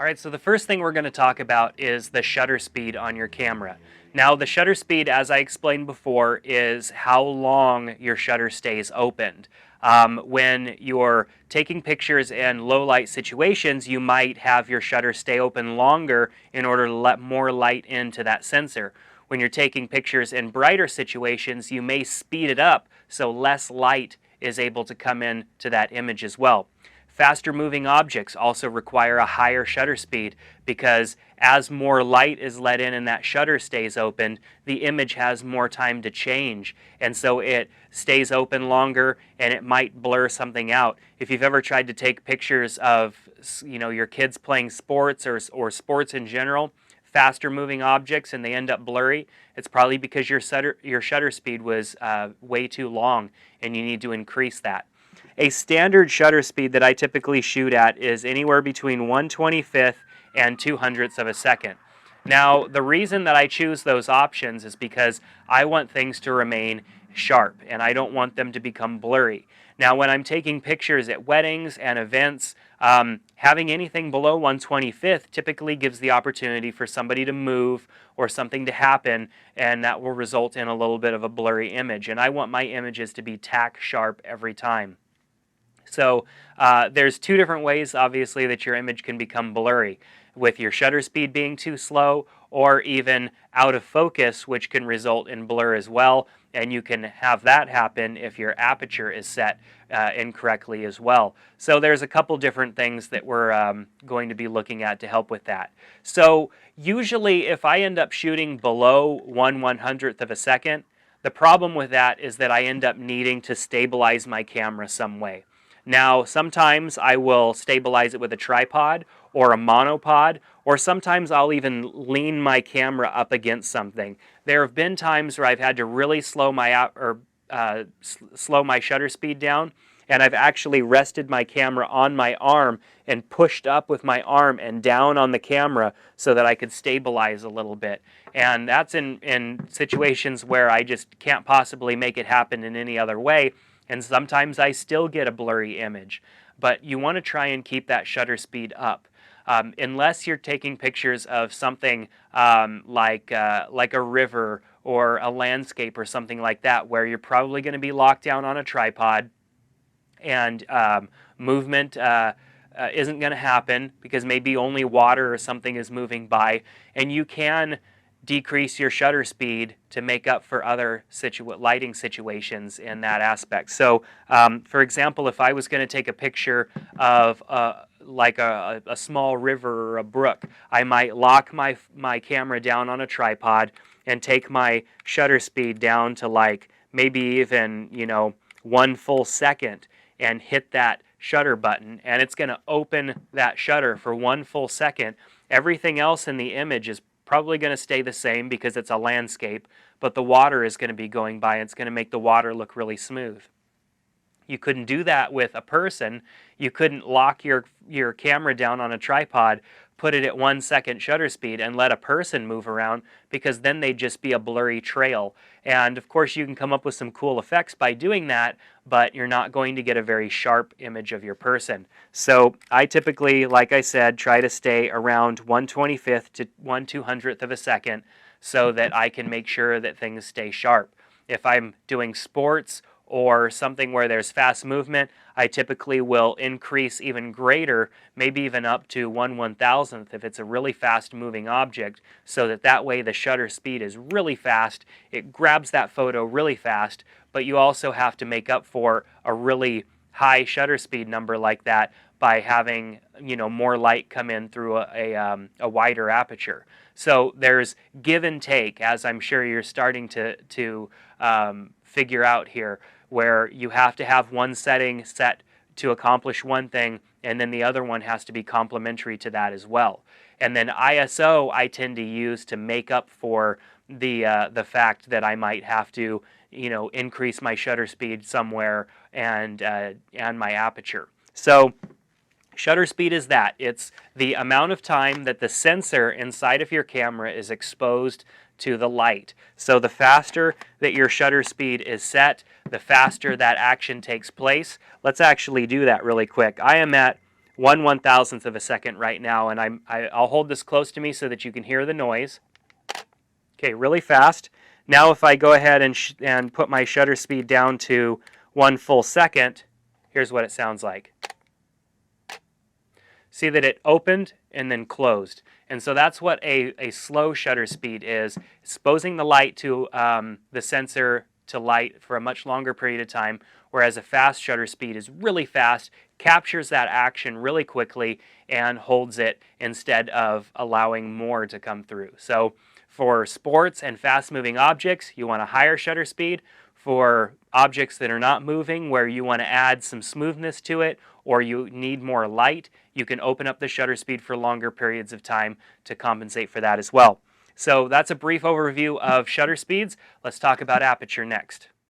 All right, so the first thing we're going to talk about is the shutter speed on your camera. Now, the shutter speed, as I explained before, is how long your shutter stays opened. When you're taking pictures in low light situations, you might have your shutter stay open longer in order to let more light into that sensor. When you're taking pictures in brighter situations, you may speed it up so less light is able to come in to that image as well. Faster moving objects also require a higher shutter speed because as more light is let in and that shutter stays open, the image has more time to change, and so it stays open longer and it might blur something out. If you've ever tried to take pictures of your kids playing sports or sports in general, faster moving objects, and they end up blurry, it's probably because your shutter speed was way too long and you need to increase that. A standard shutter speed that I typically shoot at is anywhere between 1/25th and 200ths of a second. Now, the reason that I choose those options is because I want things to remain sharp and I don't want them to become blurry. Now, when I'm taking pictures at weddings and events, having anything below 1/25th typically gives the opportunity for somebody to move or something to happen, and that will result in a little bit of a blurry image. And I want my images to be tack sharp every time. So there's two different ways, obviously, that your image can become blurry, with your shutter speed being too slow or even out of focus, which can result in blur as well. And you can have that happen if your aperture is set incorrectly as well. So there's a couple different things that we're going to be looking at to help with that. So usually if I end up shooting below 1/100th of a second, the problem with that is that I end up needing to stabilize my camera some way. Now, sometimes I will stabilize it with a tripod or a monopod, or sometimes I'll even lean my camera up against something. There have been times where I've had to really slow my shutter speed down, and I've actually rested my camera on my arm and pushed up with my arm and down on the camera so that I could stabilize a little bit. And that's in situations where I just can't possibly make it happen in any other way. And sometimes I still get a blurry image, but you want to try and keep that shutter speed up. Unless you're taking pictures of something like a river or a landscape or something like that, where you're probably going to be locked down on a tripod and movement isn't going to happen because maybe only water or something is moving by, and you can decrease your shutter speed to make up for other lighting situations in that aspect. So, for example, if I was going to take a picture of like a small river or a brook, I might lock my camera down on a tripod and take my shutter speed down to like maybe even 1 full second and hit that shutter button, and it's going to open that shutter for 1 full second. Everything else in the image is probably going to stay the same because it's a landscape, but the water is going to be going by and it's going to make the water look really smooth. You couldn't do that with a person. You couldn't lock your camera down on a tripod, put it at 1 second shutter speed and let a person move around, because then they'd just be a blurry trail. And of course you can come up with some cool effects by doing that, but you're not going to get a very sharp image of your person. So I typically, like I said, try to stay around 1/25th to 1/200th of a second so that I can make sure that things stay sharp. If I'm doing sports or something where there's fast movement, I typically will increase even greater, maybe even up to 1/1000th if it's a really fast moving object, so that way the shutter speed is really fast. It grabs that photo really fast, but you also have to make up for a really high shutter speed number like that by having more light come in through a wider aperture. So there's give and take, as I'm sure you're starting to figure out here, where you have to have one setting set to accomplish one thing, and then the other one has to be complementary to that as well. And then ISO I tend to use to make up for the fact that I might have to increase my shutter speed somewhere and my aperture. So shutter speed is that. It's the amount of time that the sensor inside of your camera is exposed to the light. So the faster that your shutter speed is set, the faster that action takes place. Let's actually do that really quick. I am at 1/1000th of a second right now, and I'll hold this close to me so that you can hear the noise. Okay, really fast. Now if I go ahead and put my shutter speed down to 1 full second, here's what it sounds like. See that it opened and then closed. And so that's what a slow shutter speed is, exposing the light to the sensor to light for a much longer period of time, whereas a fast shutter speed is really fast, captures that action really quickly, and holds it instead of allowing more to come through. So for sports and fast-moving objects, you want a higher shutter speed. For objects that are not moving, where you want to add some smoothness to it, or you need more light, you can open up the shutter speed for longer periods of time to compensate for that as well. So that's a brief overview of shutter speeds. Let's talk about aperture next.